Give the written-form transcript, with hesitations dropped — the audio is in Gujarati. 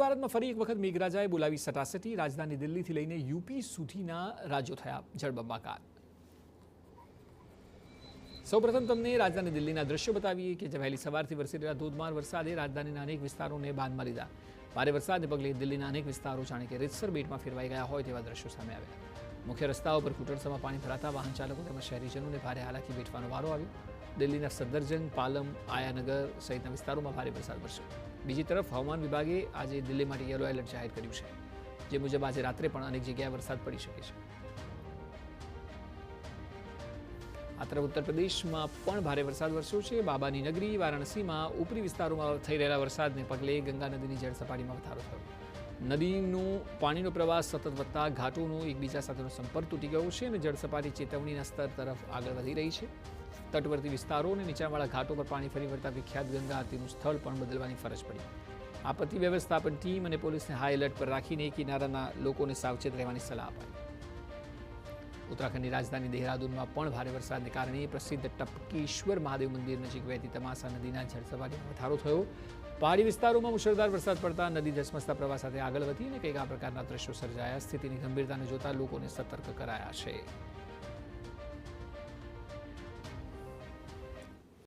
ભારતમાં ફરી એક વખત મેઘરાજાએ બોલાવી સટાસટી. રાજધાની દિલ્હીથી લઈને યુપી સુધીના રાજ્યો થયા જળબંબાકાર. સૌપ્રથમ તમને રાજધાની દિલ્હીના દ્રશ્યો બતાવીએ કે વહેલી સવારથી વરસી રહેલા ધોધમાર વરસાદે રાજધાનીના અનેક વિસ્તારોને બાંધમાં લીધા. ભારે વરસાદને પગલે દિલ્હીના અનેક વિસ્તારો જાણે કે રીતસર બેટમાં ફેરવાઈ ગયા હોય તેવા દ્રશ્યો સામે આવ્યા. મુખ્ય રસ્તાઓ પર ઘૂંટણસમાં પાણી ભરાતા વાહન ચાલકો તેમજ શહેરીજનોને ભારે હાલાકી વેઠવાનો વારો આવ્યો. દિલ્હીના સફદરજંગ, પાલમ, આયાનગર સહિતના વિસ્તારોમાં ભારે વરસાદ વરસ્યો. બીજી તરફ હવામાન વિભાગે આજે દિલ્હી માટે યલો એલર્ટ જાહેર કર્યું છે, જે મુજબ આજે રાત્રે પણ અનેક જગ્યાએ વરસાદ પડી શકે છે. આ તરફ ઉત્તર પ્રદેશમાં પણ ભારે વરસાદ વરસ્યો છે. બાબાની નગરી વારાણસીમાં ઉપરી વિસ્તારોમાં થઈ રહેલા વરસાદને પગલે ગંગા નદીની જળસપાટીમાં વધારો થયો. નદીનું પાણીનો પ્રવાહ સતત વધતા ઘાટોનો એકબીજા સાથેનો સંપર્ક તૂટી ગયો છે અને જળસપાટી ચેતવણીના સ્તર તરફ આગળ વધી રહી છે. તટવર્તી વિસ્તારો અને નીચાણવાળા ઘાટો પર પાણી ફરી વળતા વિખ્યાત ગંગા આરતીનું સ્થળ પણ બદલવાની ફરજ પડી. આપત્તિ વ્યવસ્થાપન ટીમ અને પોલીસને હાઈ એલર્ટ પર રાખીને કિનારાના લોકોને સાવચેત રહેવાની સલાહ અપાઈ. ઉત્તરાખંડની રાજધાની દેહરાદૂનમાં પણ ભારે વરસાદને કારણે પ્રસિદ્ધ ટપકેશ્વર મહાદેવ મંદિર નજીક વહેતી તમાસા નદીના જળસપાટીમાં વધારો થયો. પહાડી વિસ્તારોમાં મુશળધાર વરસાદ પડતા નદી ધસમસતા પ્રવાહ સાથે આગળ વધી અને કંઈક આ પ્રકારના દ્રશ્યો સર્જાયા. સ્થિતિની ગંભીરતાને જોતા લોકોને સતર્ક કરાયા છે.